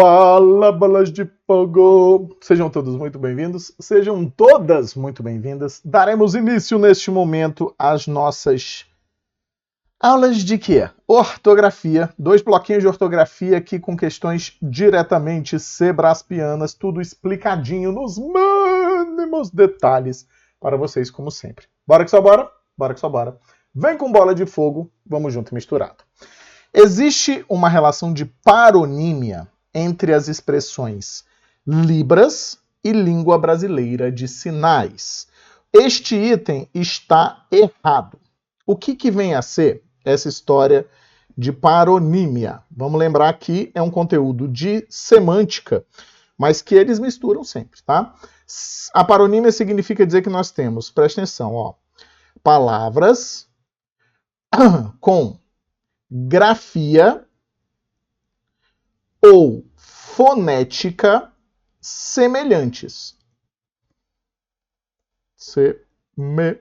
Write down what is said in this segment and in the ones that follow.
Fala, bolas de fogo! Sejam todos muito bem-vindos, sejam todas muito bem-vindas. Daremos início neste momento às nossas aulas de quê? Ortografia. 2 bloquinhos de ortografia aqui com questões diretamente sebraspianas, tudo explicadinho nos mínimos detalhes para vocês, como sempre. Bora que só bora? Bora que só bora. Vem com bola de fogo, vamos junto e misturado. Existe uma relação de paronímia entre as expressões Libras e língua brasileira de sinais. Este item está errado. O que vem a ser essa história de paronímia? Vamos lembrar que é um conteúdo de semântica, mas que eles misturam sempre, tá? A paronímia significa dizer que nós temos, presta atenção, ó, palavras com grafia ou fonética semelhantes. Semelhante.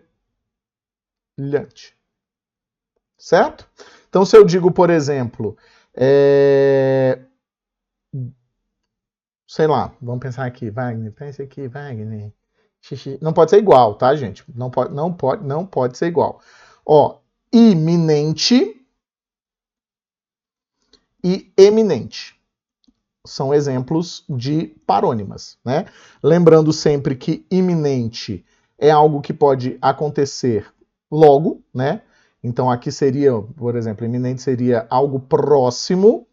Certo? Então, se eu digo, por exemplo, sei lá, vamos pensar aqui, Wagner, pense aqui, Wagner. Não pode ser igual, tá, gente? Não pode ser igual. Ó, iminente e eminente são exemplos de parônimas, né? Lembrando sempre que iminente é algo que pode acontecer logo, né? Então aqui seria, por exemplo, iminente seria algo próximo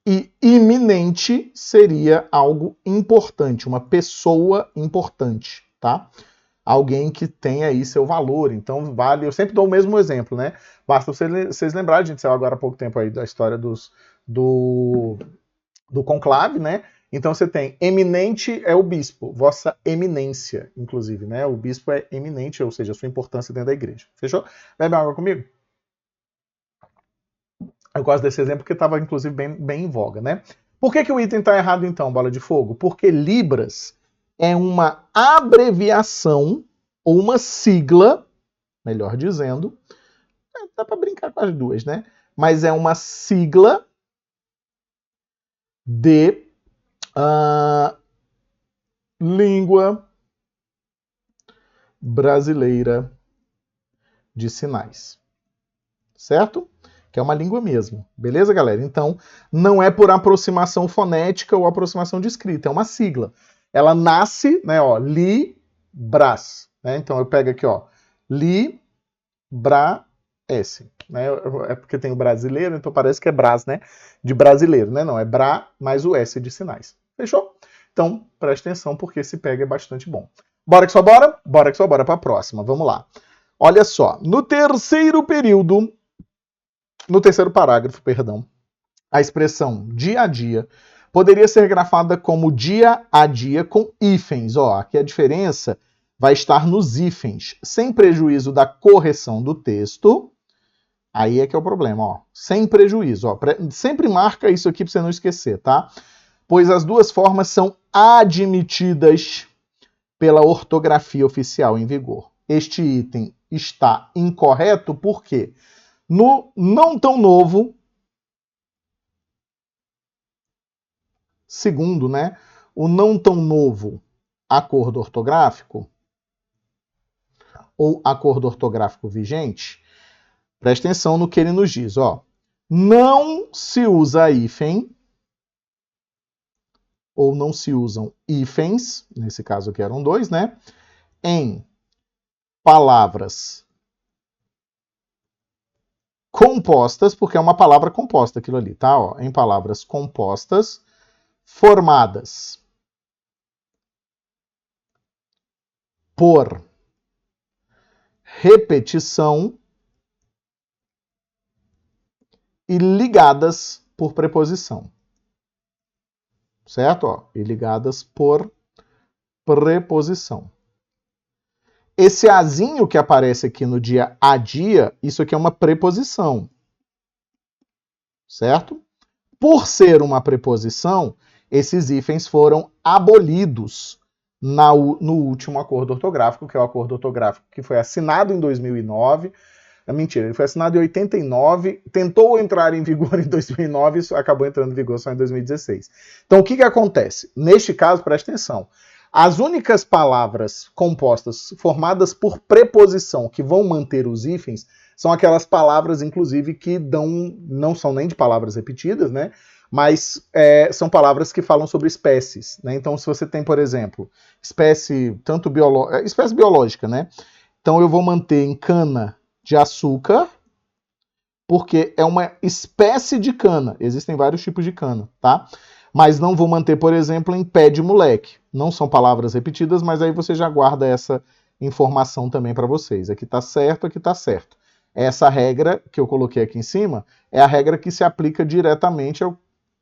e iminente seria algo importante, uma pessoa importante, tá? Alguém que tem aí seu valor, então vale, eu sempre dou o mesmo exemplo, né? Basta vocês lembrarem, a gente saiu agora há pouco tempo aí da história do conclave, né? Então você tem eminente é o bispo, vossa eminência, inclusive, né? O bispo é eminente, ou seja, a sua importância dentro da igreja. Fechou? Bebe água comigo? Eu gosto desse exemplo porque estava, inclusive, bem em voga, né? Por que o item está errado, então, bola de fogo? Porque Libras é uma abreviação ou uma sigla, melhor dizendo, dá para brincar com as duas, né? Mas é uma sigla de língua brasileira de sinais. Certo? Que é uma língua mesmo. Beleza, galera? Então, não é por aproximação fonética ou aproximação de escrita, é uma sigla. Ela nasce, né, ó, Libras, né? Então eu pego aqui, ó, Libras, né? É porque tem o brasileiro, então parece que é Brás, né? De brasileiro, né? Não, é Bra mais o S de sinais. Fechou? Então, preste atenção, porque esse pega é bastante bom. Bora que só bora? Bora que só bora para a próxima. Vamos lá. Olha só, no terceiro parágrafo, perdão, a expressão dia a dia poderia ser grafada como dia a dia com hífens. Ó, aqui a diferença vai estar nos hífens, sem prejuízo da correção do texto. Aí é que é o problema, ó. Sem prejuízo, ó. Sempre marca isso aqui para você não esquecer, tá? Pois as duas formas são admitidas pela ortografia oficial em vigor. Este item está incorreto porque no não tão novo, segundo, né, o não tão novo acordo ortográfico ou acordo ortográfico vigente, presta atenção no que ele nos diz, ó. Não se usa hífen ou não se usam hífens, nesse caso aqui eram 2, né, em palavras compostas, porque é uma palavra composta aquilo ali, tá? Ó, em palavras compostas, formadas por repetição e ligadas por preposição. Certo? Ó, e ligadas por preposição. Esse azinho que aparece aqui no dia a dia, isso aqui é uma preposição. Certo? Por ser uma preposição, esses hífens foram abolidos no último acordo ortográfico, que é o acordo ortográfico que foi assinado em 2009, Mentira, ele foi assinado em 89, tentou entrar em vigor em 2009 e acabou entrando em vigor só em 2016. Então, o que acontece? Neste caso, preste atenção, as únicas palavras compostas, formadas por preposição, que vão manter os hífens, são aquelas palavras, inclusive, que não são nem de palavras repetidas, né? Mas são palavras que falam sobre espécies, né? Então, se você tem, por exemplo, espécie biológica, né? Então, eu vou manter em cana de açúcar, porque é uma espécie de cana. Existem vários tipos de cana, tá? Mas não vou manter, por exemplo, em pé de moleque. Não são palavras repetidas, mas aí você já guarda essa informação também para vocês. Aqui tá certo, aqui tá certo. Essa regra que eu coloquei aqui em cima é a regra que se aplica diretamente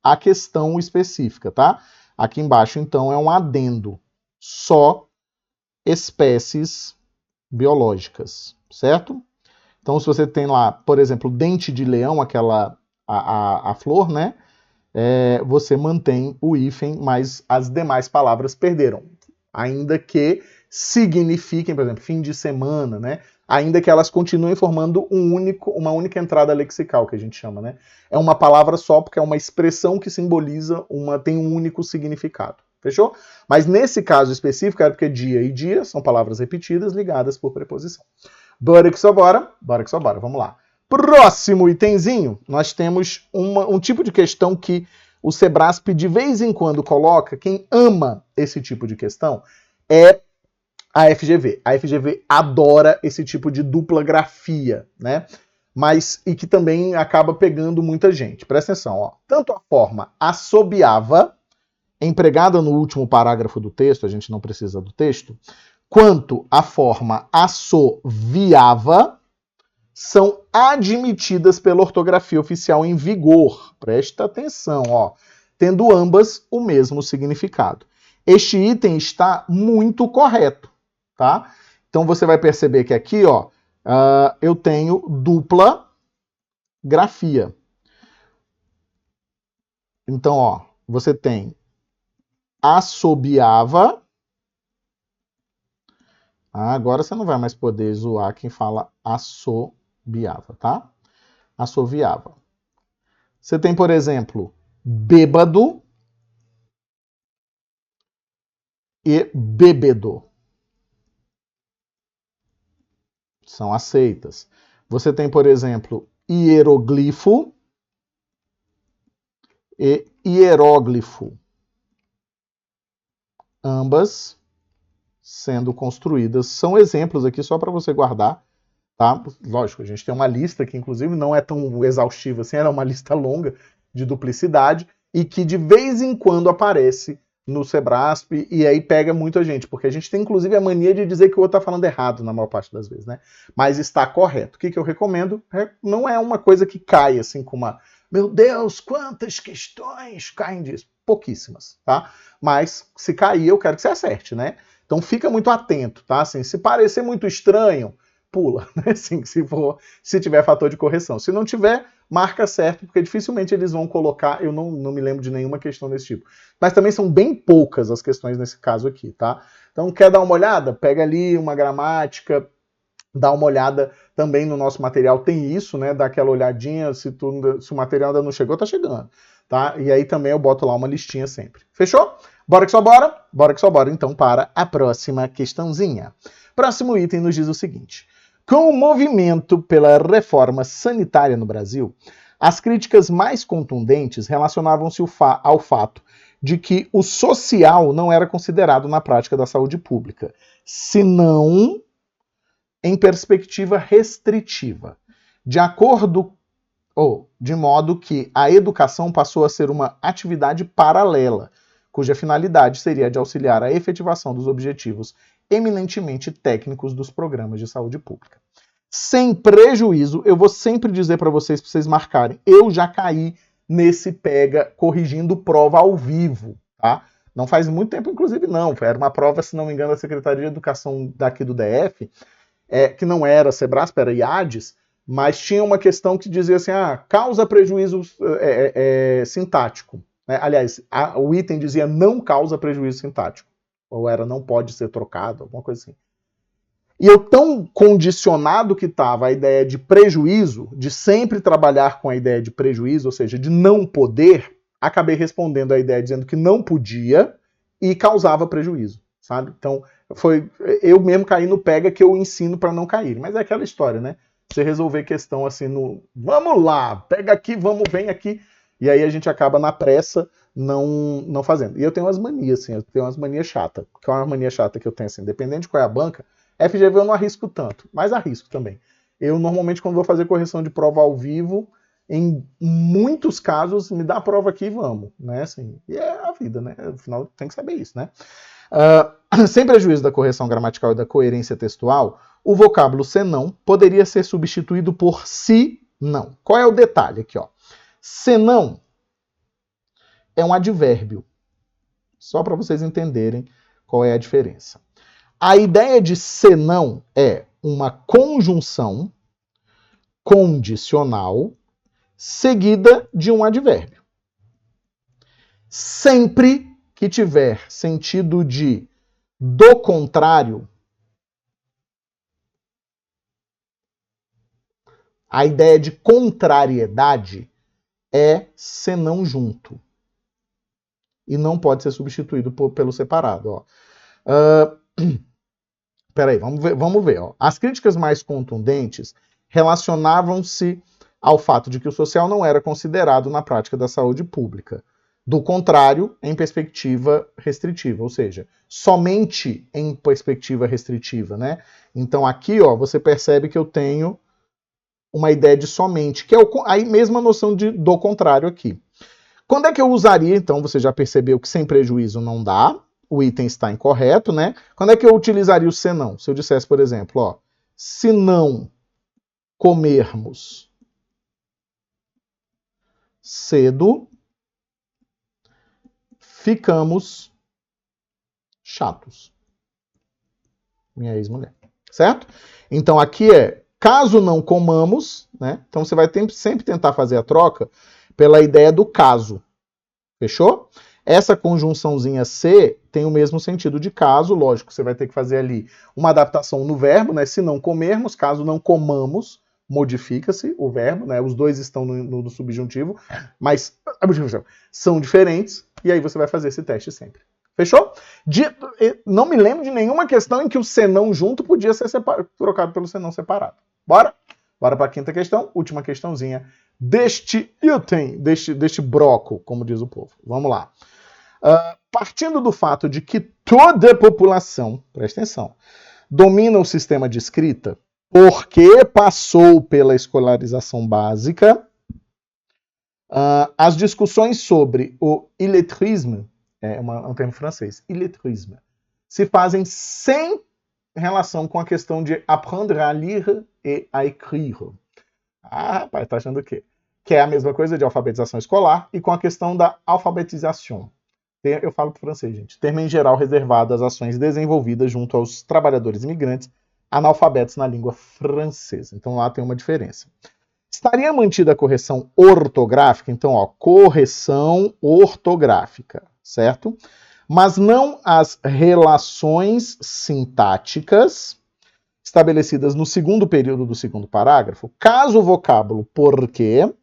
à questão específica, tá? Aqui embaixo, então, é um adendo. Só espécies biológicas, certo? Então, se você tem lá, por exemplo, dente de leão, a flor, né? Você mantém o hífen, mas as demais palavras perderam. Ainda que signifiquem, por exemplo, fim de semana, né? Ainda que elas continuem formando uma única entrada lexical, que a gente chama, né? É uma palavra só, porque é uma expressão que simboliza, tem um único significado. Fechou? Mas nesse caso específico, é porque dia e dia são palavras repetidas ligadas por preposição. Bora que só bora, vamos lá. Próximo itemzinho, nós temos um tipo de questão que o Sebrasp de vez em quando coloca. Quem ama esse tipo de questão é a FGV. A FGV adora esse tipo de dupla grafia, né? E que também acaba pegando muita gente. Presta atenção, ó. Tanto a forma assobiava, empregada no último parágrafo do texto, a gente não precisa do texto, quanto a forma assoviava, são admitidas pela ortografia oficial em vigor. Presta atenção, ó. Tendo ambas o mesmo significado. Este item está muito correto, tá? Então você vai perceber que aqui, ó, eu tenho dupla grafia. Então, ó, você tem assobiava. Agora você não vai mais poder zoar quem fala assobiava, tá? Assoviava. Você tem, por exemplo, bêbado e bêbedo. São aceitas. Você tem, por exemplo, hieroglifo e hieróglifo. Ambas sendo construídas. São exemplos aqui só para você guardar, tá? Lógico, a gente tem uma lista que, inclusive, não é tão exaustiva assim, era uma lista longa de duplicidade e que de vez em quando aparece no Sebrasp e aí pega muita gente, porque a gente tem, inclusive, a mania de dizer que o outro está falando errado na maior parte das vezes, né? Mas está correto. O que eu recomendo? Não é uma coisa que cai assim com uma... Meu Deus, quantas questões caem disso? Pouquíssimas, tá? Mas se cair, eu quero que você acerte, né? Então fica muito atento, tá? Assim, se parecer muito estranho, pula, né? Assim, se tiver fator de correção. Se não tiver, marca certo, porque dificilmente eles vão colocar, eu não me lembro de nenhuma questão desse tipo. Mas também são bem poucas as questões nesse caso aqui, tá? Então quer dar uma olhada? Pega ali uma gramática, dá uma olhada também no nosso material, tem isso, né? Dá aquela olhadinha, se o material ainda não chegou, tá chegando, tá? E aí também eu boto lá uma listinha sempre. Fechou? Bora que só bora? Bora que só bora, então, para a próxima questãozinha. Próximo item nos diz o seguinte. Com o movimento pela reforma sanitária no Brasil, as críticas mais contundentes relacionavam-se ao fato de que o social não era considerado na prática da saúde pública, senão em perspectiva restritiva, de modo que a educação passou a ser uma atividade paralela, cuja finalidade seria de auxiliar a efetivação dos objetivos eminentemente técnicos dos programas de saúde pública. Sem prejuízo, eu vou sempre dizer para vocês marcarem, eu já caí nesse pega corrigindo prova ao vivo, tá? Não faz muito tempo, inclusive, não. Era uma prova, se não me engano, da Secretaria de Educação daqui do DF, que não era Sebrasp, era IADES, mas tinha uma questão que dizia assim, causa prejuízo sintático. Aliás, o item dizia não causa prejuízo sintático. Ou era não pode ser trocado, alguma coisa assim. E eu tão condicionado que estava a ideia de prejuízo, de sempre trabalhar com a ideia de prejuízo, ou seja, de não poder, acabei respondendo a ideia dizendo que não podia e causava prejuízo, sabe? Então, eu mesmo caí no pega que eu ensino para não cair. Mas é aquela história, né? Você resolver questão assim vamos lá, pega aqui, vem aqui. E aí a gente acaba na pressa não fazendo. E eu tenho umas manias, assim, eu tenho umas manias chatas. Que é uma mania chata que eu tenho, assim, independente de qual é a banca, FGV eu não arrisco tanto, mas arrisco também. Eu normalmente, quando vou fazer correção de prova ao vivo, em muitos casos, me dá a prova aqui e vamos, né? Assim, e é a vida, né? Afinal, tem que saber isso, né? Sem prejuízo da correção gramatical e da coerência textual, o vocábulo senão poderia ser substituído por se não. Qual é o detalhe aqui, ó? Senão é um advérbio. Só para vocês entenderem qual é a diferença. A ideia de senão é uma conjunção condicional seguida de um advérbio. Sempre que tiver sentido de do contrário, a ideia de contrariedade é senão junto. E não pode ser substituído pelo separado. Ó. Peraí, vamos ver. Ó. As críticas mais contundentes relacionavam-se ao fato de que o social não era considerado na prática da saúde pública. Do contrário, em perspectiva restritiva, ou seja, somente em perspectiva restritiva, né? Então aqui, ó, você percebe que eu tenho uma ideia de somente, que é a mesma noção do contrário aqui. Quando é que eu usaria, então, você já percebeu que sem prejuízo não dá, o item está incorreto, né? Quando é que eu utilizaria o senão? Se eu dissesse, por exemplo, ó, se não comermos cedo, ficamos chatos. Minha ex-mulher. Certo? Então aqui é, caso não comamos, né? Então você vai sempre tentar fazer a troca pela ideia do caso. Fechou? Essa conjunçãozinha se tem o mesmo sentido de caso, lógico, você vai ter que fazer ali uma adaptação no verbo, né? Se não comermos, caso não comamos, modifica-se o verbo, né? Os dois estão no subjuntivo, mas são diferentes, e aí você vai fazer esse teste sempre. Fechou? Não me lembro de nenhuma questão em que o senão junto podia ser trocado pelo senão separado. Bora? Bora para a quinta questão, última questãozinha deste item, deste broco, como diz o povo. Vamos lá. Partindo do fato de que toda a população, presta atenção, domina o sistema de escrita porque passou pela escolarização básica, as discussões sobre o illettrisme, é um termo francês, illettrisme, se fazem sem relação com a questão de apprendre à lire et à écrire. Ah, rapaz, tá achando o quê? Que é a mesma coisa de alfabetização escolar e com a questão da alfabetização. Eu falo para francês, gente. Termo em geral reservado às ações desenvolvidas junto aos trabalhadores imigrantes analfabetos na língua francesa. Então lá tem uma diferença. Estaria mantida a correção ortográfica, então, ó, correção ortográfica, certo? Mas não as relações sintáticas estabelecidas no segundo período do segundo parágrafo, caso o vocábulo porque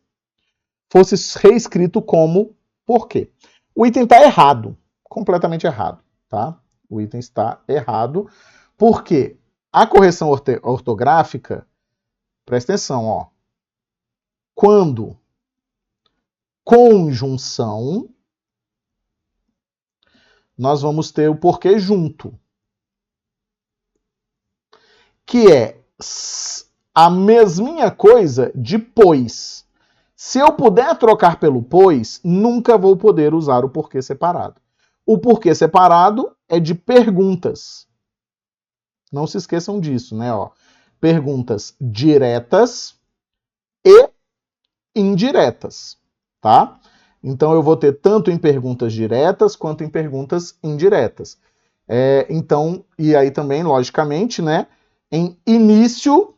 fosse reescrito como porquê. O item está errado, completamente errado, tá? O item está errado, porque a correção ortográfica, presta atenção, ó, quando conjunção, nós vamos ter o porquê junto, que é a mesminha coisa de pois. Se eu puder trocar pelo pois, nunca vou poder usar o porquê separado. O porquê separado é de perguntas. Não se esqueçam disso, né? Ó, perguntas diretas e indiretas, tá? Então eu vou ter tanto em perguntas diretas quanto em perguntas indiretas. Então, e aí também, logicamente, né? Em início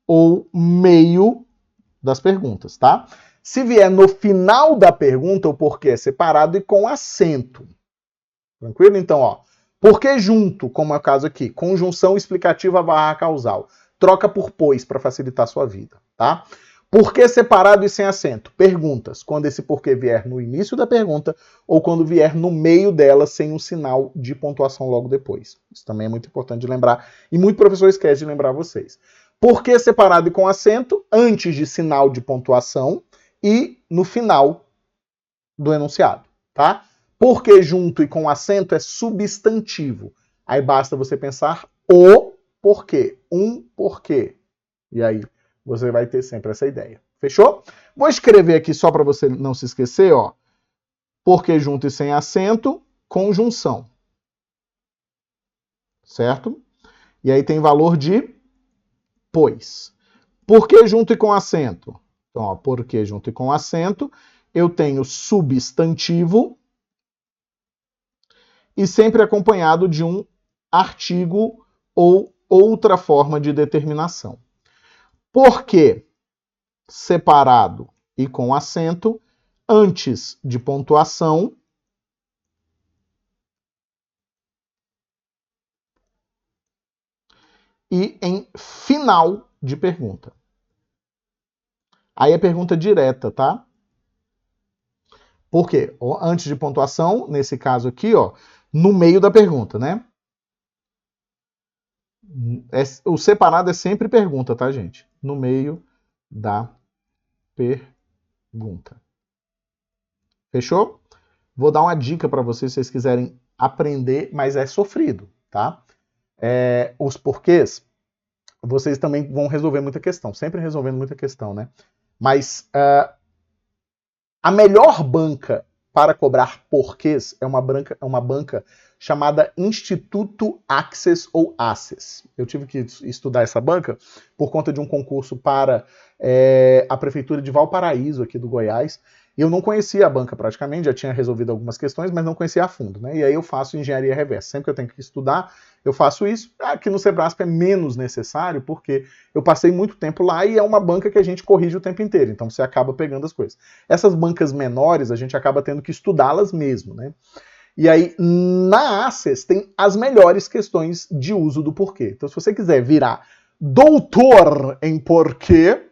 ou meio das perguntas, tá? Se vier no final da pergunta, o porquê é separado e com acento. Tranquilo? Então, ó, Porque junto, como é o caso aqui, conjunção explicativa barra causal. Troca por pois para facilitar a sua vida, tá? Porquê separado e sem acento? Perguntas. Quando esse porquê vier no início da pergunta ou quando vier no meio dela sem um sinal de pontuação logo depois. Isso também é muito importante de lembrar e muito professor esquece de lembrar vocês. Porquê separado e com acento antes de sinal de pontuação e no final do enunciado, tá? Porquê junto e com acento é substantivo. Aí basta você pensar o porquê, um porquê. E aí você vai ter sempre essa ideia. Fechou? Vou escrever aqui só para você não se esquecer, ó. Porquê junto e sem acento, conjunção. Certo? E aí tem valor de pois. Porquê junto e com acento? Então, ó, porquê junto e com acento, eu tenho substantivo e sempre acompanhado de um artigo ou outra forma de determinação. Porquê separado e com acento antes de pontuação e em final de pergunta. Aí é pergunta direta, tá? Por quê? Antes de pontuação, nesse caso aqui, ó, no meio da pergunta, né? O separado é sempre pergunta, tá, gente? No meio da pergunta. Fechou? Vou dar uma dica para vocês se vocês quiserem aprender, mas é sofrido, tá? Os porquês, vocês também vão resolver muita questão, sempre resolvendo muita questão, né? Mas a melhor banca para cobrar porquês é uma banca chamada Instituto Access ou Access. Eu tive que estudar essa banca por conta de um concurso para a Prefeitura de Valparaíso, aqui do Goiás. E eu não conhecia a banca praticamente, já tinha resolvido algumas questões, mas não conhecia a fundo, né? E aí eu faço engenharia reversa. Sempre que eu tenho que estudar, eu faço isso. Aqui no Sebrasp é menos necessário, porque eu passei muito tempo lá e é uma banca que a gente corrige o tempo inteiro. Então você acaba pegando as coisas. Essas bancas menores, a gente acaba tendo que estudá-las mesmo, né? E aí, na Access, tem as melhores questões de uso do porquê. Então, se você quiser virar doutor em porquê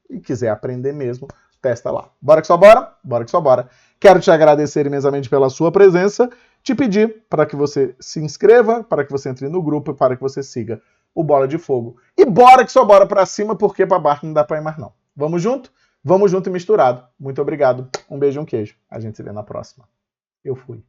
e quiser aprender mesmo, testa lá. Bora que só bora? Bora que só bora. Quero te agradecer imensamente pela sua presença, te pedir para que você se inscreva, para que você entre no grupo e para que você siga o Bola de Fogo. E bora que só bora para cima, porque para baixo não dá para ir mais não. Vamos junto? Vamos junto e misturado. Muito obrigado. Um beijo e um queijo. A gente se vê na próxima. Eu fui.